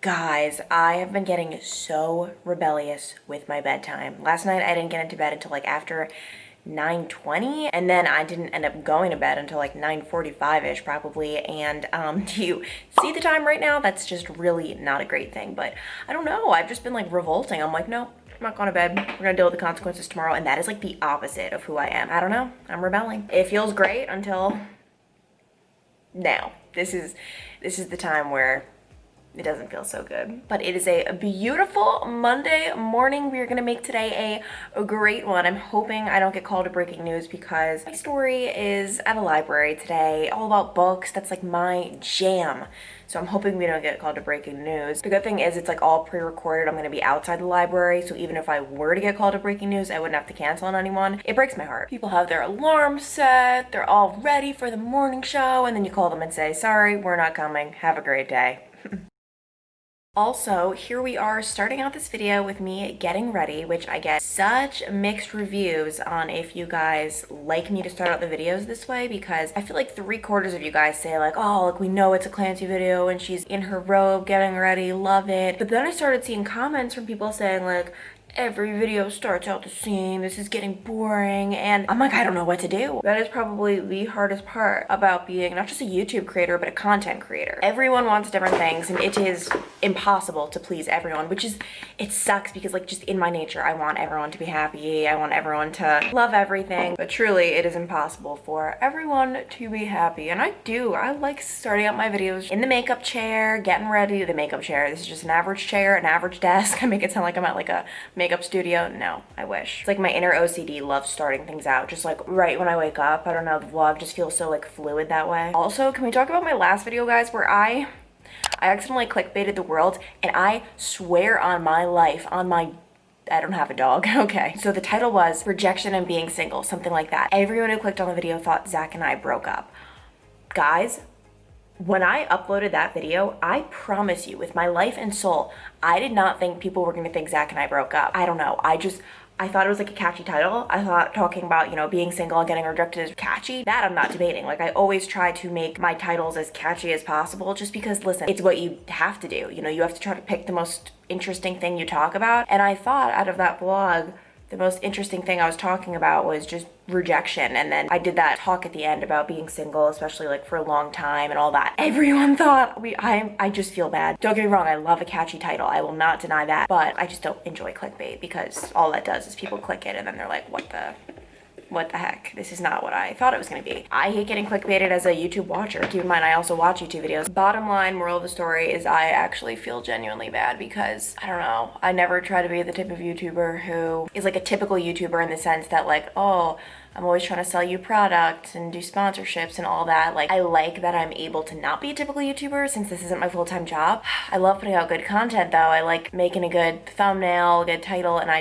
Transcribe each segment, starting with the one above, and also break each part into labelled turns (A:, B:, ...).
A: Guys, I have been getting so rebellious with my bedtime. Last night I didn't get into bed until like after 9:20, and then I didn't end up going to bed until like 9:45-ish probably. And do you see the time right now? That's just really not a great thing. But I don't know, I've just been like revolting. I'm like, no, I'm not going to bed. We're gonna deal with the consequences tomorrow. And that is like the opposite of who I am. I don't know, I'm rebelling. It feels great until now. This is the time where it doesn't feel so good. But it is a beautiful Monday morning. We are gonna make today a great one. I'm hoping I don't get called to breaking news because my story is at a library today, all about books. That's like my jam. So I'm hoping we don't get called to breaking news. The good thing is it's like all pre-recorded. I'm gonna be outside the library, so even if I were to get called to breaking news, I wouldn't have to cancel on anyone. It breaks my heart. People have their alarm set, they're all ready for the morning show, and then you call them and say, sorry, we're not coming. Have a great day. Also, here we are starting out this video with me getting ready, which I get such mixed reviews on if you guys like me to start out the videos this way, because I feel like 3/4 of you guys say like, oh, like we know it's a Clancy video and she's in her robe getting ready, love it. But then I started seeing comments from people saying like, every video starts out the same, this is getting boring, and I'm like, I don't know what to do. That is probably the hardest part about being not just a YouTube creator, but a content creator. Everyone wants different things, and it is impossible to please everyone, which is, it sucks because like just in my nature, I want everyone to be happy, I want everyone to love everything, but truly it is impossible for everyone to be happy. And I like starting out my videos in the makeup chair, getting ready. The makeup chair, this is just an average chair, an average desk. I make it sound like I'm at like a makeup studio. No, I wish. It's like my inner OCD loves starting things out just like right when I wake up. I don't know, the vlog just feels so like fluid that way. Also, can we talk about my last video, guys, where I accidentally clickbaited the world, and I swear on my life, on my, I don't have a dog. Okay. So the title was Rejection and Being Single, something like that. Everyone who clicked on the video thought Zach and I broke up. Guys, when I uploaded that video, I promise you with my life and soul, I did not think people were gonna think Zach and I broke up. I don't know. I thought it was like a catchy title. I thought talking about, you know, being single and getting rejected is catchy. That I'm not debating. Like, I always try to make my titles as catchy as possible just because, listen, it's what you have to do. You know, you have to try to pick the most interesting thing you talk about. And I thought out of that blog, the most interesting thing I was talking about was just rejection. And then I did that talk at the end about being single, especially like for a long time and all that. Everyone thought I just feel bad. Don't get me wrong, I love a catchy title. I will not deny that, but I just don't enjoy clickbait because all that does is people click it and then they're like, what the heck? This is not what I thought it was gonna be. I hate getting clickbaited as a YouTube watcher. Keep in mind, I also watch YouTube videos. Bottom line, moral of the story is I actually feel genuinely bad because, I don't know, I never try to be the type of YouTuber who is like a typical YouTuber in the sense that like, oh, I'm always trying to sell you products and do sponsorships and all that. Like, I like that I'm able to not be a typical YouTuber since this isn't my full-time job. I love putting out good content though. I like making a good thumbnail, good title, and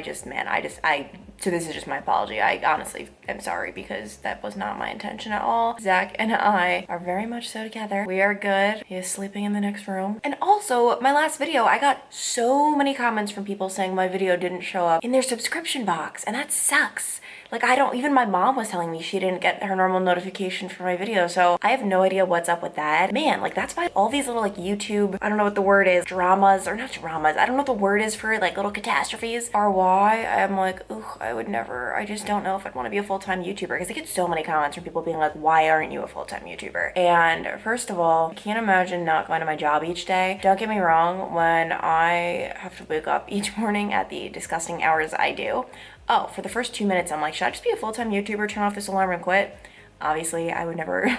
A: so this is just my apology. I honestly am sorry because that was not my intention at all. Zach and I are very much so together. We are good. He is sleeping in the next room. And also, my last video, I got so many comments from people saying my video didn't show up in their subscription box, and that sucks. Like, even my mom was telling me she didn't get her normal notification for my video, so I have no idea what's up with that. Man, like, that's why all these little, like, YouTube, I don't know what the word is, dramas, or not dramas, I don't know what the word is for it, like, little catastrophes, are why I'm like, ugh, I would never, I just don't know if I'd want to be a full-time YouTuber, because I get so many comments from people being like, why aren't you a full-time YouTuber? And first of all, I can't imagine not going to my job each day. Don't get me wrong, when I have to wake up each morning at the disgusting hours I do, oh, for the first 2 minutes, I'm like, should I just be a full-time YouTuber, turn off this alarm and quit? Obviously, I would never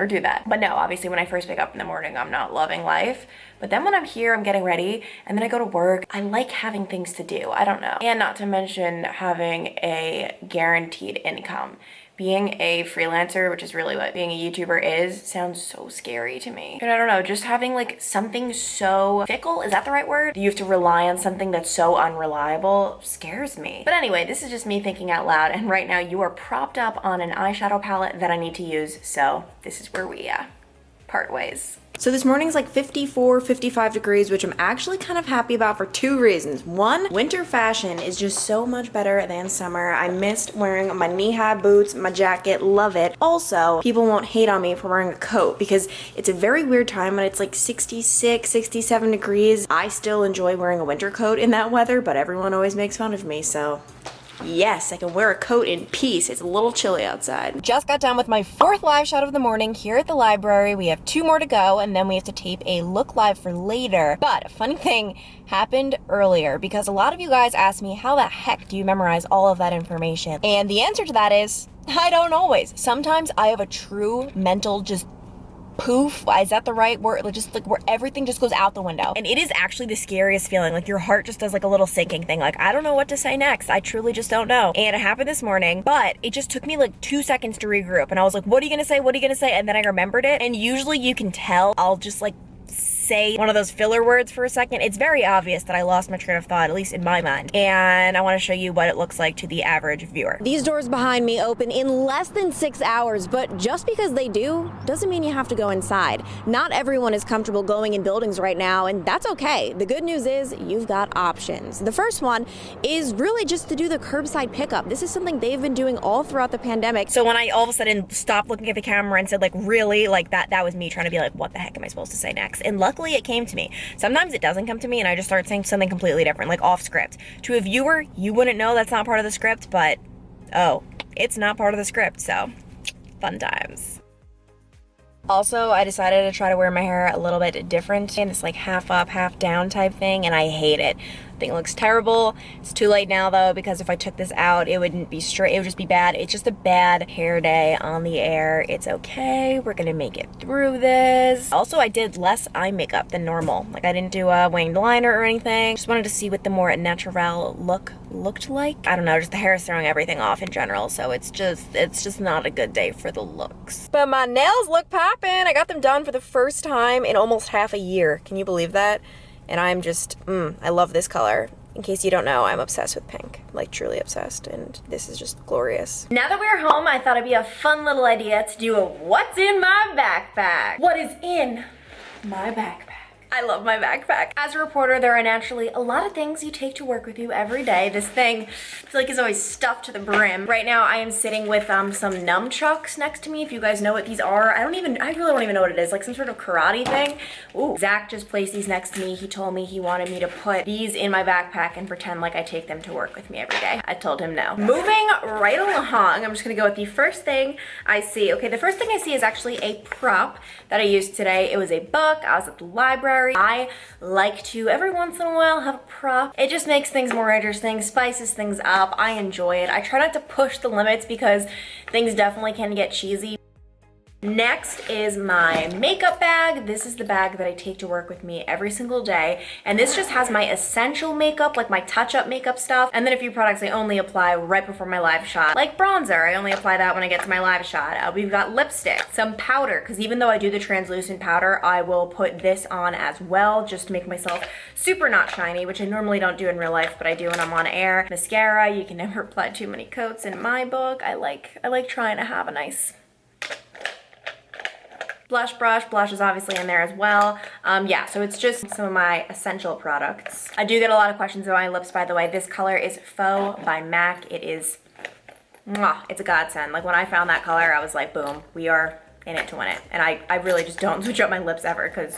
A: do that. But no, obviously when I first wake up in the morning, I'm not loving life. But then when I'm here, I'm getting ready, and then I go to work. I like having things to do, I don't know. And not to mention having a guaranteed income. Being a freelancer, which is really what being a YouTuber is, sounds so scary to me. And I don't know, just having like something so fickle, is that the right word? You have to rely on something that's so unreliable, scares me. But anyway, this is just me thinking out loud, and right now you are propped up on an eyeshadow palette that I need to use, so this is where we part ways. So this morning's like 54, 55 degrees, which I'm actually kind of happy about for two reasons. One, winter fashion is just so much better than summer. I missed wearing my knee-high boots, my jacket, love it. Also, people won't hate on me for wearing a coat because it's a very weird time when it's like 66, 67 degrees. I still enjoy wearing a winter coat in that weather, but everyone always makes fun of me, so yes, I can wear a coat in peace. It's a little chilly outside. Just got done with my 4th live shot of the morning here at the library. We have 2 more to go, and then we have to tape a look live for later. But a funny thing happened earlier because a lot of you guys asked me, how the heck do you memorize all of that information? And the answer to that is, I don't always. Sometimes I have a true mental just poof, is that the right word? Just like where everything just goes out the window. And it is actually the scariest feeling. Like your heart just does like a little sinking thing. Like, I don't know what to say next. I truly just don't know. And it happened this morning, but it just took me like 2 seconds to regroup. And I was like, what are you gonna say? What are you gonna say? And then I remembered it. And usually you can tell I'll just like say one of those filler words for a second. It's very obvious that I lost my train of thought, at least in my mind. And I want to show you what it looks like to the average viewer. These doors behind me open in less than 6 hours, but just because they do doesn't mean you have to go inside. Not everyone is comfortable going in buildings right now, and that's okay. The good news is you've got options. The first one is really just to do the curbside pickup. This is something they've been doing all throughout the pandemic. So when I all of a sudden stopped looking at the camera and said like, really, like that was me trying to be like, what the heck am I supposed to say next? And luckily it came to me. Sometimes it doesn't come to me and I just start saying something completely different, like off script. To a viewer, you wouldn't know that's not part of the script, but oh, it's not part of the script, so fun times. Also, I decided to try to wear my hair a little bit different, and it's like half up, half down type thing, and I hate it. I think it looks terrible. It's too late now though, because if I took this out, it wouldn't be straight, it would just be bad. It's just a bad hair day on the air. It's okay, we're gonna make it through this. Also, I did less eye makeup than normal. Like I didn't do a winged liner or anything. Just wanted to see what the more natural look looked like. I don't know, just the hair is throwing everything off in general, so it's just not a good day for the looks. But my nails look poppin'. I got them done for the first time in almost half a year. Can you believe that? And I'm just, I love this color. In case you don't know, I'm obsessed with pink, like truly obsessed, and this is just glorious. Now that we're home, I thought it'd be a fun little idea to do a what's in my backpack. What is in my backpack? I love my backpack. As a reporter, there are naturally a lot of things you take to work with you every day. This thing, I feel like, is always stuffed to the brim. Right now, I am sitting with some nunchucks next to me. If you guys know what these are, I really don't even know what it is. Like some sort of karate thing. Ooh, Zach just placed these next to me. He told me he wanted me to put these in my backpack and pretend like I take them to work with me every day. I told him no. Moving right along, I'm just gonna go with the first thing I see. Okay, the first thing I see is actually a prop that I used today. It was a book. I was at the library. I like to, every once in a while, have a prop. It just makes things more interesting, spices things up. I enjoy it. I try not to push the limits because things definitely can get cheesy. Next is my makeup bag. This is the bag that I take to work with me every single day. And this just has my essential makeup, like my touch-up makeup stuff. And then a few products I only apply right before my live shot. Like bronzer, I only apply that when I get to my live shot. We've got lipstick, some powder, because even though I do the translucent powder, I will put this on as well, just to make myself super not shiny, which I normally don't do in real life, but I do when I'm on air. Mascara, you can never apply too many coats in my book. I like trying to have a nice blush brush. Blush is obviously in there as well. Yeah, so it's just some of my essential products. I do get a lot of questions about my lips, by the way. This color is Faux by MAC. It is, mwah, it's a godsend. Like when I found that color, I was like, boom, we are in it to win it. And I really just don't switch up my lips ever because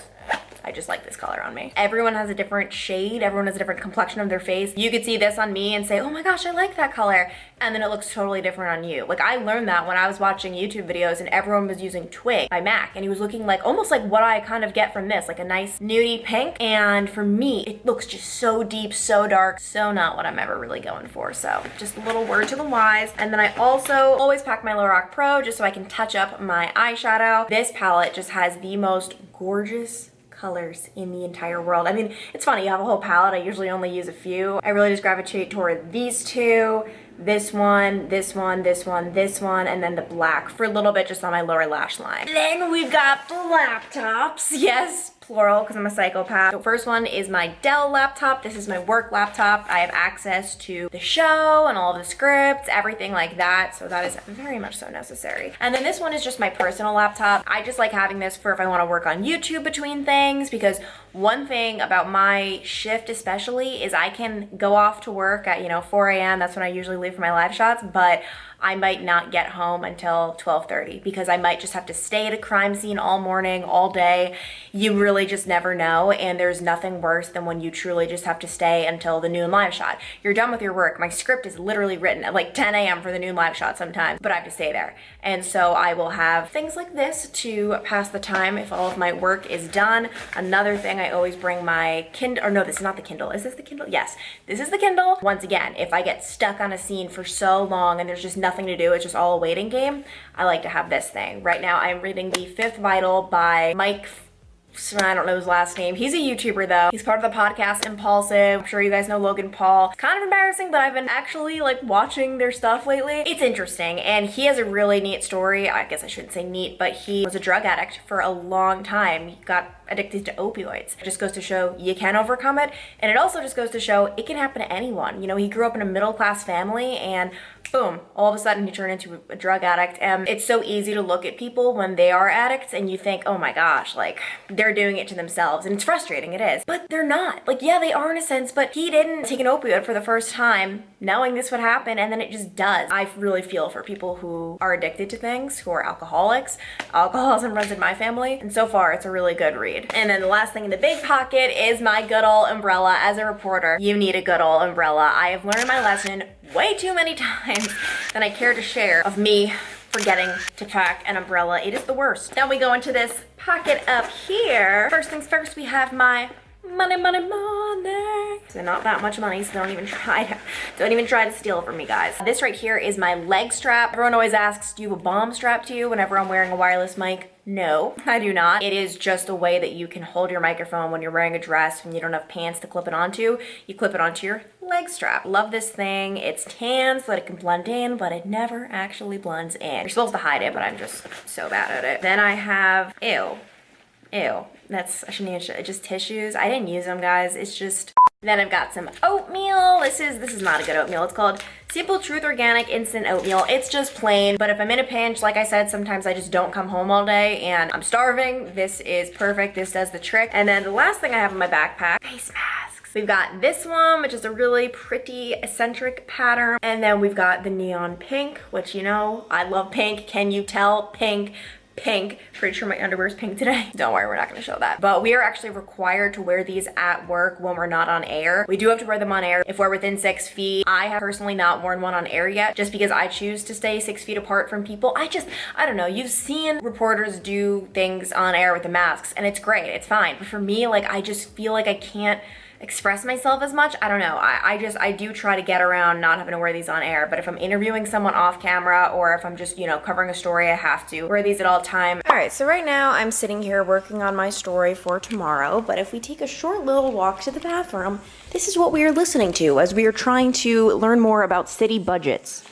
A: I just like this color on me. Everyone has a different shade. Everyone has a different complexion of their face. You could see this on me and say, oh my gosh, I like that color. And then it looks totally different on you. Like I learned that when I was watching YouTube videos and everyone was using Twig by MAC and he was looking like, almost like what I kind of get from this, like a nice nudie pink. And for me, it looks just so deep, so dark, so not what I'm ever really going for. So just a little word to the wise. And then I also always pack my Lorac Pro just so I can touch up my eyeshadow. This palette just has the most gorgeous colors in the entire world. I mean, it's funny, you have a whole palette. I usually only use a few. I really just gravitate toward these two, this one, this one, this one, this one, and then the black for a little bit just on my lower lash line. Then we got the laptops. Yes, plural because I'm a psychopath. So first one is my Dell laptop. This is my work laptop. I have access to the show and all of the scripts, everything like that. So that is very much so necessary. And then this one is just my personal laptop. I just like having this for if I want to work on YouTube between things, because one thing about my shift especially is I can go off to work at, 4 a.m. That's when I usually leave for my live shots, but I might not get home until 12:30 because I might just have to stay at a crime scene all morning, all day. You really just never know, and there's nothing worse than when you truly just have to stay until the noon live shot. You're done with your work. My script is literally written at like 10 a.m. for the noon live shot sometimes, but I have to stay there. And so I will have things like this to pass the time if all of my work is done. Another thing, I always bring my Kindle, or no, this is not the Kindle. Is this the Kindle? Yes, this is the Kindle. Once again, if I get stuck on a scene for so long and there's just nothing to do, it's just all a waiting game, I like to have this thing. Right now I'm reading The Fifth Vital by Mike, I don't know his last name. He's a YouTuber though. He's part of the podcast Impulsive. I'm sure you guys know Logan Paul. It's kind of embarrassing, but I've been actually like watching their stuff lately. It's interesting, and he has a really neat story. I guess I shouldn't say neat, but he was a drug addict for a long time. He got addicted to opioids. It just goes to show you can overcome it, and it also just goes to show it can happen to anyone. He grew up in a middle-class family, and boom, all of a sudden he turned into a drug addict. And it's so easy to look at people when they are addicts and you think, oh my gosh, like they're doing it to themselves, and it's frustrating, it is. But they're not. Like, yeah, they are in a sense, but he didn't take an opioid for the first time knowing this would happen, and then it just does. I really feel for people who are addicted to things, who are alcoholics. Alcoholism runs in my family, and so far it's a really good read. And then the last thing in the big pocket is my good old umbrella. As a reporter, you need a good old umbrella. I have learned my lesson way too many times than I care to share of me forgetting to pack an umbrella. It is the worst. Then we go into this pocket up here. First things first, we have my money. So not that much money, so don't even try to steal it from me, guys. This right here is my leg strap. Everyone always asks, do you have a bomb strap to you whenever I'm wearing a wireless mic? No, I do not. It is just a way that you can hold your microphone when you're wearing a dress, when you don't have pants to clip it onto. You clip it onto your leg strap. Love this thing. It's tan so that it can blend in, but it never actually blends in. You're supposed to hide it, but I'm just so bad at it. Then I have, ew. I shouldn't even just tissues. I didn't use them, guys. It's just. Then I've got some oatmeal. This is not a good oatmeal. It's called Simple Truth Organic Instant Oatmeal. It's just plain, but if I'm in a pinch, like I said, sometimes I just don't come home all day and I'm starving. This is perfect. This does the trick. And then the last thing I have in my backpack, face masks. We've got this one, which is a really pretty eccentric pattern. And then we've got the neon pink, which, I love pink. Can you tell? Pink. Pretty sure my underwear is pink today. Don't worry, we're not gonna show that. But we are actually required to wear these at work when we're not on air. We do have to wear them on air if we're within 6 feet. I have personally not worn one on air yet, just because I choose to stay 6 feet apart from people. I don't know. You've seen reporters do things on air with the masks, and it's great, it's fine. But for me, like, I just feel like I can't express myself as much. I don't know. I do try to get around not having to wear these on air, but if I'm interviewing someone off camera or if I'm just, covering a story, I have to wear these at all time. All right, so right now I'm sitting here working on my story for tomorrow, but if we take a short little walk to the bathroom, this is what we are listening to as we are trying to learn more about city budgets.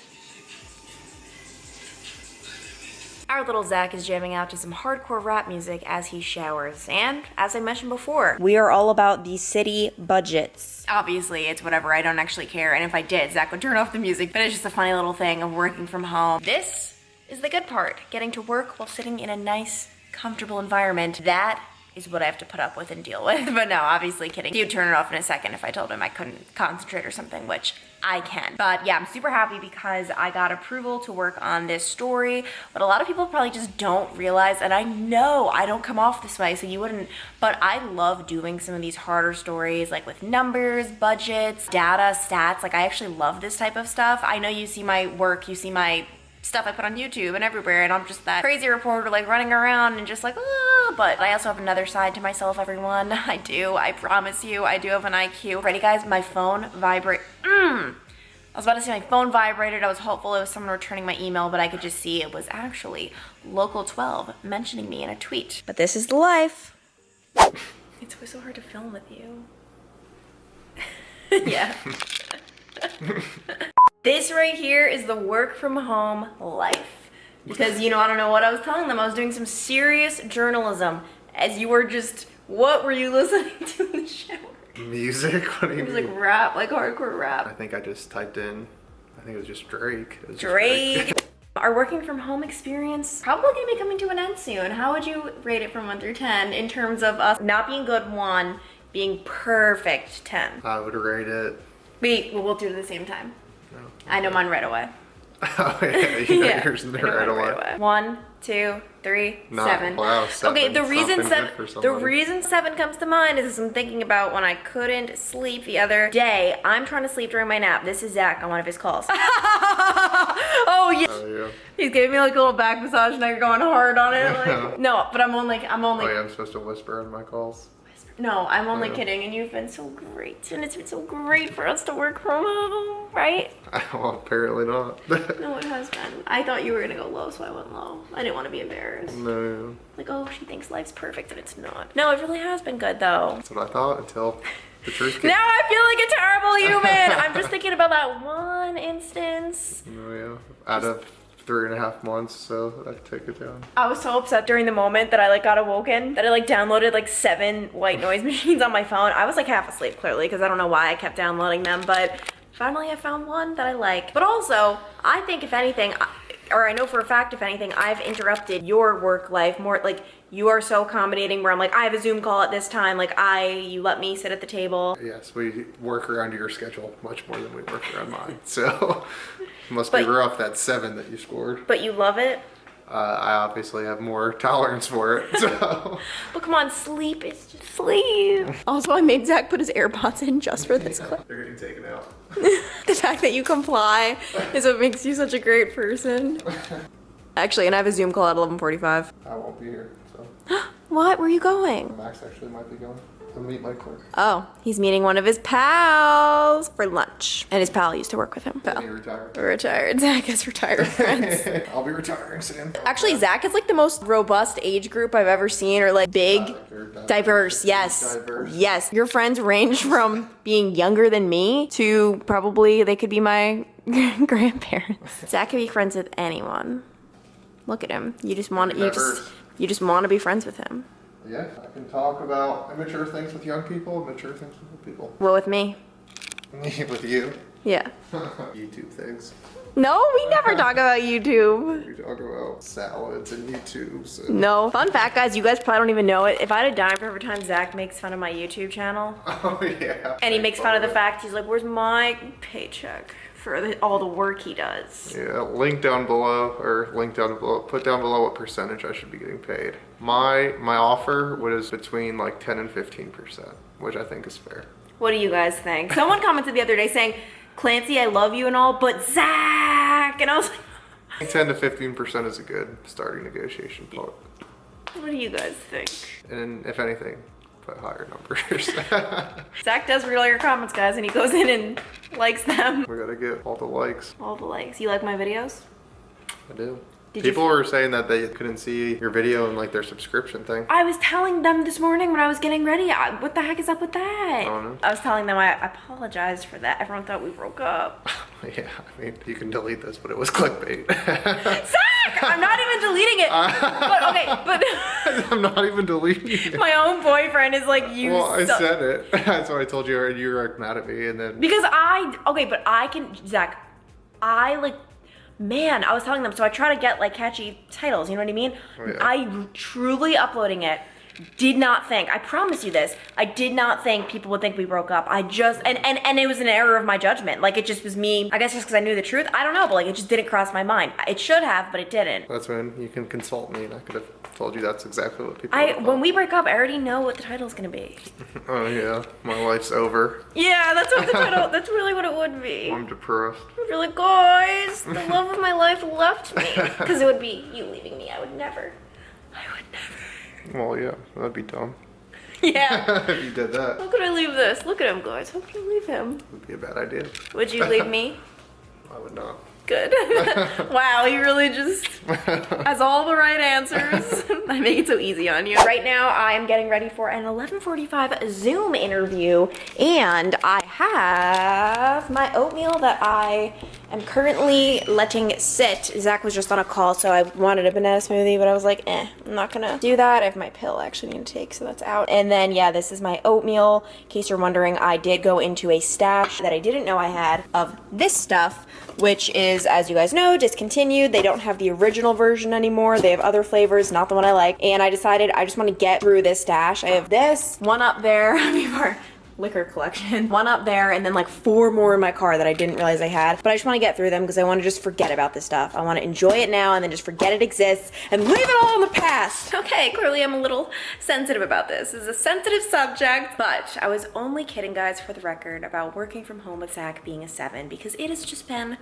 A: Our little Zach is jamming out to some hardcore rap music as he showers. And as I mentioned before, we are all about the city budgets. Obviously, it's whatever. I don't actually care. And if I did, Zach would turn off the music. But it's just a funny little thing of working from home. This is the good part. Getting to work while sitting in a nice, comfortable environment. That is what I have to put up with and deal with. But no, obviously kidding. He'd turn it off in a second if I told him I couldn't concentrate or something, which I can. But yeah, I'm super happy because I got approval to work on this story. But a lot of people probably just don't realize, and I know I don't come off this way, so you wouldn't, but I love doing some of these harder stories, like with numbers, budgets, data, stats. Like, I actually love this type of stuff. I know you see my work, you see my stuff I put on YouTube and everywhere, and I'm just that crazy reporter, like running around and just like, but I also have another side to myself, everyone. I do, I promise you, I do have an IQ. Ready, guys? My phone I was about to say my phone vibrated. I was hopeful it was someone returning my email, but I could just see it was actually Local 12 mentioning me in a tweet. But this is the life. It's always so hard to film with you. Yeah. This right here is the work from home life. Because, I don't know what I was telling them. I was doing some serious journalism as you were just What were you listening to in the shower?
B: Music? What do you mean?
A: It was like rap, like hardcore rap.
B: I think I just typed in, I think it was just Drake. It was just
A: Drake. Our working from home experience probably gonna be coming to an end soon. How would you rate it from 1 through 10 in terms of us not being good 1, being perfect 10?
B: I would rate it.
A: We'll do it at the same time. No. I know mine right away.
B: Oh yeah, you know yours right away.
A: 1, 2, 3,
B: No,
A: 7.
B: wow, 7.
A: Okay, the
B: Something
A: reason 7 comes to mind is I'm thinking about when I couldn't sleep the other day. I'm trying to sleep during my nap. This is Zach on one of his calls. Oh yeah.
B: Oh yeah.
A: He's giving me like a little back massage. Now you're going hard on it. Like, no, but I'm only.
B: Oh yeah, I'm supposed to whisper on my calls.
A: No, I'm only kidding, and you've been so great, and it's been so great for us to work from home, right?
B: Well, apparently not.
A: No, it has been. I thought you were gonna go low, so I went low. I didn't want to be embarrassed.
B: No.
A: Like, oh, she thinks life's perfect, and it's not. No, it really has been good, though.
B: That's what I thought until the truth came.
A: Now I feel like a terrible human. I'm just thinking about that one instance.
B: Oh yeah, out of 3.5 months, so I take it down.
A: I was so upset during the moment that I like got awoken that I like downloaded like 7 white noise machines on my phone. I was like half asleep clearly because I don't know why I kept downloading them, but finally I found one that I like. But also, I think if anything, or I know for a fact if anything, I've interrupted your work life more. Like, you are so accommodating where I'm like, I have a Zoom call at this time, like you let me sit at the table.
B: Yes, we work around your schedule much more than we work around mine, so must be rough, that 7 that you scored.
A: But you love it?
B: I obviously have more tolerance for it, so.
A: But come on, sleep is just sleep. Also, I made Zach put his AirPods in just for this clip.
B: They're getting taken out.
A: The fact that you comply is what makes you such a great person. Actually, and I have a Zoom call at 11:45.
B: I won't be here, so.
A: What? Where are you going?
B: Max actually might be going to meet my clerk.
A: Oh, he's meeting one of his pals for lunch. And his pal used to work with him.
B: Is he retired?
A: Retired. Zach has retired friends.
B: I'll be retiring soon.
A: Actually, Zach is like the most robust age group I've ever seen, or like big, diverse. Yes.
B: Diverse.
A: Yes. Your friends range from being younger than me to probably they could be my grandparents. Zach can be friends with anyone. Look at him. You just want to be friends with him.
B: Yeah, I can talk about immature things with young people, mature things with old people.
A: Well, with me?
B: With you?
A: Yeah.
B: YouTube things.
A: No, we never talk about YouTube.
B: We talk about salads and YouTubes.
A: No. Fun fact, guys, you guys probably don't even know it. If I had a dime for every time Zach makes fun of my YouTube channel.
B: Oh, yeah.
A: And he makes fun of the fact, he's like, where's my paycheck for all the work he does?
B: Yeah, put down below what percentage I should be getting paid. My offer was between like 10 and 15%, which I think is fair.
A: What do you guys think? Someone commented the other day saying, Clancy, I love you and all, but Zach! And I was like,
B: 10 to 15% is a good starting negotiation point.
A: What do you guys think?
B: And if anything, put higher numbers.
A: Zach does read all your comments, guys, and he goes in and likes them.
B: We gotta get all the likes.
A: All the likes. You like my videos?
B: I do. People were saying that they couldn't see your video in like their subscription thing.
A: I was telling them this morning when I was getting ready. What the heck is up with that?
B: I don't know.
A: I was telling them I apologized for that. Everyone thought we broke up.
B: Yeah, I mean, you can delete this, but it was clickbait.
A: Zach! I'm not even deleting it. But
B: I'm not even deleting it.
A: My own boyfriend is like, you
B: Well, I said it. That's why I told you, and you were mad at me, and then...
A: Because Zach, man, I was telling them, so I try to get like catchy titles, you know what I mean?
B: Oh, yeah.
A: I truly uploading it, did not think, I promise you this, I did not think people would think we broke up. I just, and it was an error of my judgment. Like, it just was me, I guess just because I knew the truth. I don't know, but like, it just didn't cross my mind. It should have, but it didn't.
B: That's when you can consult me, and I could have told you that's exactly what people
A: when we break up, I already know what the title's gonna be.
B: Oh yeah, my life's over.
A: Yeah, that's what the title, that's really what it would be.
B: I'm depressed.
A: I'd be like, guys, the love of my life left me. Because it would be you leaving me. I would never.
B: Well, yeah, that'd be dumb.
A: Yeah.
B: If you did that.
A: How could I leave this? Look at him, guys. How could I leave him?
B: Would be a bad idea.
A: Would you leave me?
B: I would not.
A: Good. Wow, he really just has all the right answers. I make it so easy on you. Right now, I am getting ready for an 11:45 Zoom interview, and I have my oatmeal that I am currently letting sit. Zach was just on a call, so I wanted a banana smoothie, but I was like, I'm not gonna do that. I have my pill I actually need to take, so that's out. And then, yeah, this is my oatmeal. In case you're wondering, I did go into a stash that I didn't know I had of this stuff, which is, as you guys know, discontinued. They don't have the original version anymore. They have other flavors, not the one I like. And I decided I just want to get through this stash. I have this one up there before liquor collection, one up there, and then like 4 more in my car that I didn't realize I had. But I just want to get through them because I want to just forget about this stuff. I want to enjoy it now and then just forget it exists and leave it all in the past. Okay, clearly I'm a little sensitive about this. This is a sensitive subject, but I was only kidding, guys, for the record, about working from home with Zach being a 7, because it has been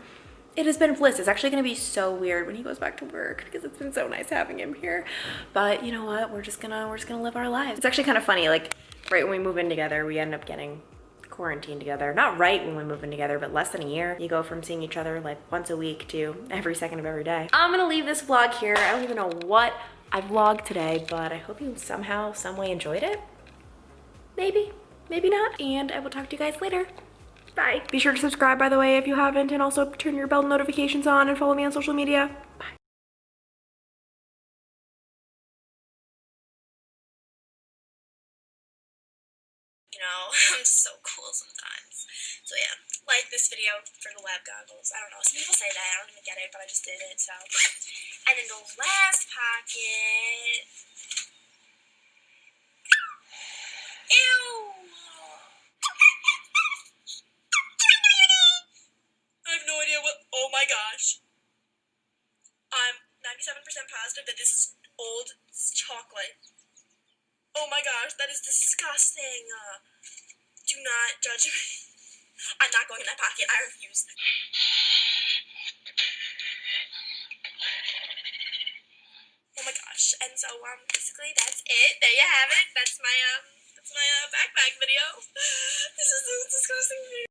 A: bliss. It's actually gonna be so weird when he goes back to work because it's been so nice having him here. But you know what? We're just gonna live our lives. It's actually kind of funny, like right when we move in together, we end up getting quarantined together. Not right when we move in together, but less than a year. You go from seeing each other like once a week to every second of every day. I'm gonna leave this vlog here. I don't even know what I vlogged today, but I hope you somehow, some way enjoyed it. Maybe, maybe not. And I will talk to you guys later. Bye. Be sure to subscribe, by the way, if you haven't, and also turn your bell notifications on and follow me on social media. Bye.
C: You know, I'm so cool sometimes. So yeah, like this video for the lab goggles. I don't know, some people say that, I don't even get it, but I just did it, so. And then the last pocket. Ew! I have no idea what, oh my gosh. I'm 97% positive that this is old chocolate. Oh my gosh, that is disgusting. Do not judge me. I'm not going in that pocket. I refuse. Oh my gosh. And so basically that's it. There you have it. That's my backpack video. This is disgusting.